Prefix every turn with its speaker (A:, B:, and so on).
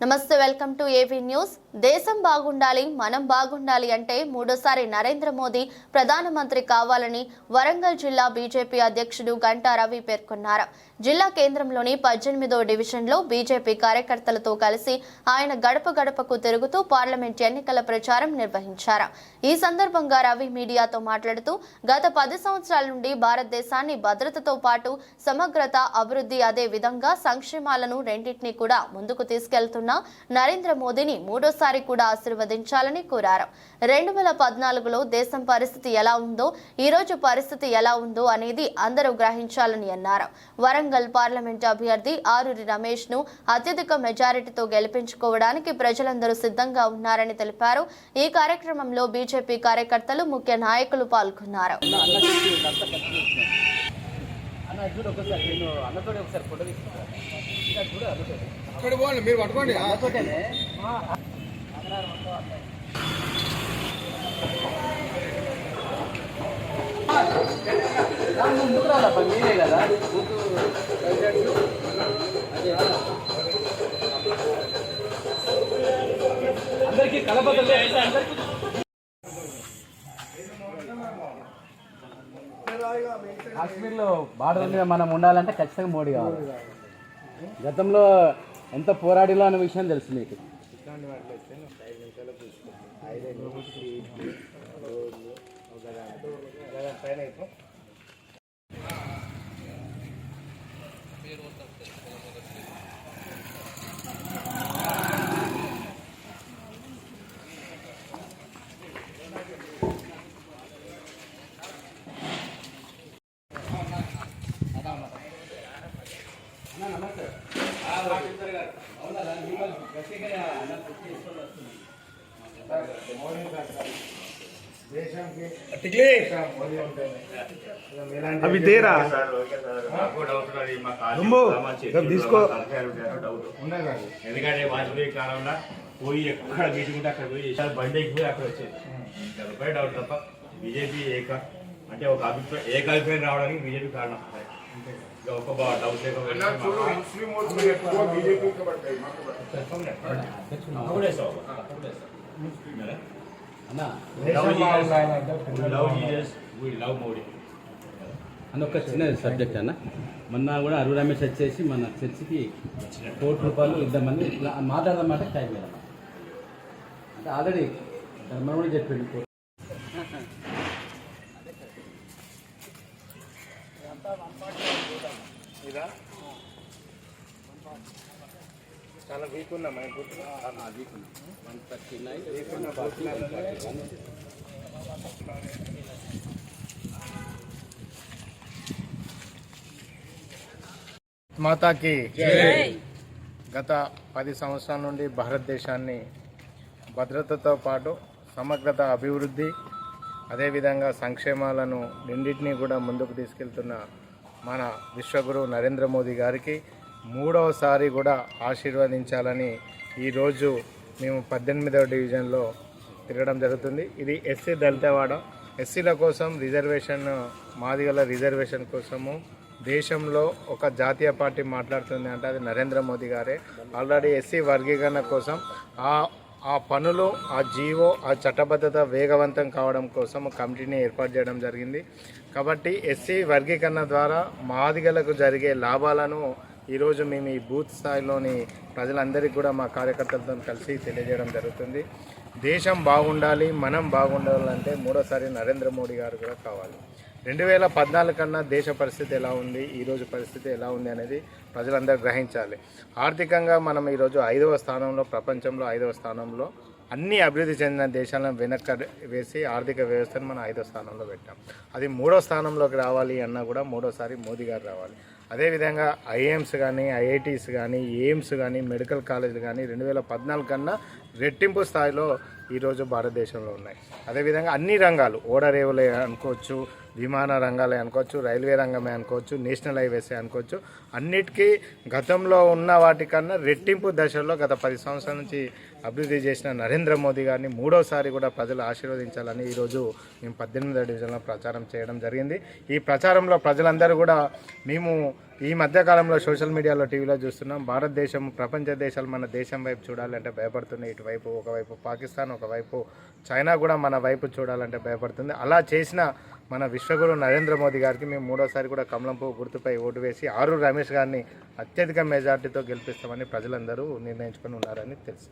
A: నమస్తే welcome to AV news. దేశం బాగుండాలి, మనం బాగుండాలి అంటే మూడోసారి నరేంద్ర మోదీ ప్రధానమంత్రి కావాలని వరంగల్ జిల్లా బీజేపీ అధ్యక్షుడు గంటా రవి పేర్కొన్నారు. జిల్లా కేంద్రంలోని 18వ డివిజన్లో బీజేపీ కార్యకర్తలతో కలిసి ఆయన గడప గడపకు తిరుగుతూ పార్లమెంట్ ఎన్నికల ప్రచారం నిర్వహించారు. ఈ సందర్భంగా రవి మీడియాతో మాట్లాడుతూ గత 10 సంవత్సరాల నుండి భారతదేశాన్ని భద్రతతో పాటు సమగ్రత, అభివృద్ధి, అదే విధంగా సంక్షేమాలను రెండింటినీ కూడా ముందుకు తీసుకెళ్తున్నారు నరేంద్ర మోదీని మూడోసారి కూడా ఆశీర్వదించాలని కోరారు. 2014లో దేశం పరిస్థితి ఎలా ఉందో ఈ రోజు పరిస్థితి ఎలా ఉందో అనేది అందరూ గ్రహించాలని అన్నారు. వరంగల్ పార్లమెంట్ అభ్యర్థి ఆరూరి రమేష్ ను అత్యధిక మెజారిటీతో గెలిపించుకోవడానికి ప్రజలందరూ సిద్ధంగా ఉన్నారని తెలిపారు. ఈ కార్యక్రమంలో బీజేపీ కార్యకర్తలు, ముఖ్య నాయకులు పాల్గొన్నారు.
B: మీరు పట్టుకోండి. ముందుకు రాదా మీరే కదా అందరికీ కలపదలే అయితే అందరికీ కాశ్మీర్లో బార్డర్ మీద మనం ఉండాలంటే ఖచ్చితంగా మోడీ కావాలి. గతంలో ఎంత పోరాడిలో అనే విషయం తెలుసు మీకు.
C: अभी दे रहा తీసుకో.
D: ఎందుకంటే వాజ్పేయి కాలంలో పోయి ఎక్కడ మీటింగ్ అక్కడ పోయి బండి ఎక్కిపోయి అక్కడ వచ్చేది. రూపాయి డౌట్ తప్ప బీజేపీ అంటే ఒక ఏకాభిప్రాయం రావడానికి బీజేపీ కారణం. ఒక డౌట్
C: అన్న ఒక చిన్న సబ్జెక్ట్ అన్న. మొన్న కూడా అరువు రమేష్ వచ్చేసి మన చర్చికి ₹1,00,00,000 ఇద్దామని ఇట్లా మాట్లాడదామంటే టైం లేదా అంటే ఆల్రెడీ ధర్మం కూడా చెప్పింది.
D: చాలా వీక్ ఉన్నాం.
B: మాతాకి గత 10 సంవత్సరాల నుండి భారతదేశాన్ని భద్రతతో పాటు సమగ్రత, అభివృద్ధి, అదేవిధంగా సంక్షేమాలను రెండింటినీ కూడా ముందుకు తీసుకెళ్తున్న మన విశ్వగురు నరేంద్ర మోదీ గారికి మూడవసారి కూడా ఆశీర్వదించాలని ఈరోజు మేము 18వ డివిజన్లో తిరగడం జరుగుతుంది. ఇది ఎస్సీ దళితవాడ, ఎస్సీల కోసం రిజర్వేషన్, మాదిగల రిజర్వేషన్ కోసము దేశంలో ఒక జాతీయ పార్టీ మాట్లాడుతుంది అంటే అది నరేంద్ర మోదీ గారే. ఆల్రెడీ ఎస్సీ వర్గీకరణ కోసం ఆ పనులు, ఆ జీవో, ఆ చట్టబద్ధత వేగవంతం కావడం కోసం కమిటీని ఏర్పాటు చేయడం జరిగింది. కాబట్టి ఎస్సీ వర్గీకరణ ద్వారా మాదిగలకు జరిగే లాభాలను ఈరోజు మేము ఈ బూత్ స్థాయిలోని ప్రజలందరికీ కూడా మా కార్యకర్తలతో కలిసి తెలియజేయడం జరుగుతుంది. దేశం బాగుండాలి, మనం బాగుండాలంటే మూడోసారి నరేంద్ర మోడీ గారు కూడా కావాలి. 2014 కన్నా దేశ పరిస్థితి ఎలా ఉంది, ఈరోజు పరిస్థితి ఎలా ఉంది అనేది ప్రజలందరూ గ్రహించాలి. ఆర్థికంగా మనం ఈరోజు 5వ స్థానంలో, ప్రపంచంలో 5వ స్థానంలో, అన్ని అభివృద్ధి చెందిన దేశాలను వెనక్కి వేసి ఆర్థిక వ్యవస్థను మనం 5వ స్థానంలో పెట్టాం. అది 3వ స్థానంలోకి రావాలి అన్నా కూడా మూడోసారి మోదీ గారు రావాలి. అదేవిధంగా ఐఎమ్స్ కానీ, ఐఐటీస్ కానీ, ఎయిమ్స్ కానీ, మెడికల్ కాలేజీలు కానీ 2014 కన్నా రెట్టింపు స్థాయిలో ఈరోజు భారతదేశంలో ఉన్నాయి. అదేవిధంగా అన్ని రంగాలు, ఓడరేవులే అనుకోవచ్చు, విమాన రంగాలే అనుకోవచ్చు, రైల్వే రంగమే అనుకోవచ్చు, నేషనల్ హైవేసే అనుకోవచ్చు, అన్నిటికీ గతంలో ఉన్న వాటికన్నా రెట్టింపు దశల్లో గత 10 సంవత్సరాల నుంచి అభివృద్ధి చేసిన నరేంద్ర మోదీ గారిని మూడోసారి కూడా ప్రజలు ఆశీర్వదించాలని ఈరోజు మేము 18వ డివిజన్లో ప్రచారం చేయడం జరిగింది. ఈ ప్రచారంలో ప్రజలందరూ కూడా మేము ఈ మధ్యకాలంలో సోషల్ మీడియాలో టీవీలో చూస్తున్నాం, భారతదేశం ప్రపంచ దేశాలు మన దేశం వైపు చూడాలంటే భయపడుతున్నాయి. ఇటువైపు ఒకవైపు పాకిస్తాన్, ఒకవైపు చైనా కూడా మన వైపు చూడాలంటే భయపడుతుంది. అలా చేసిన మన విశ్వగురు నరేంద్ర మోదీ గారికి మేము మూడోసారి కూడా కమలం పువ్వు గుర్తుపై ఓటు వేసి ఆరూరు రమేష్ గారిని అత్యధిక మెజార్టీతో గెలిపిస్తామని ప్రజలందరూ నిర్ణయించుకొని ఉన్నారని తెలుసు.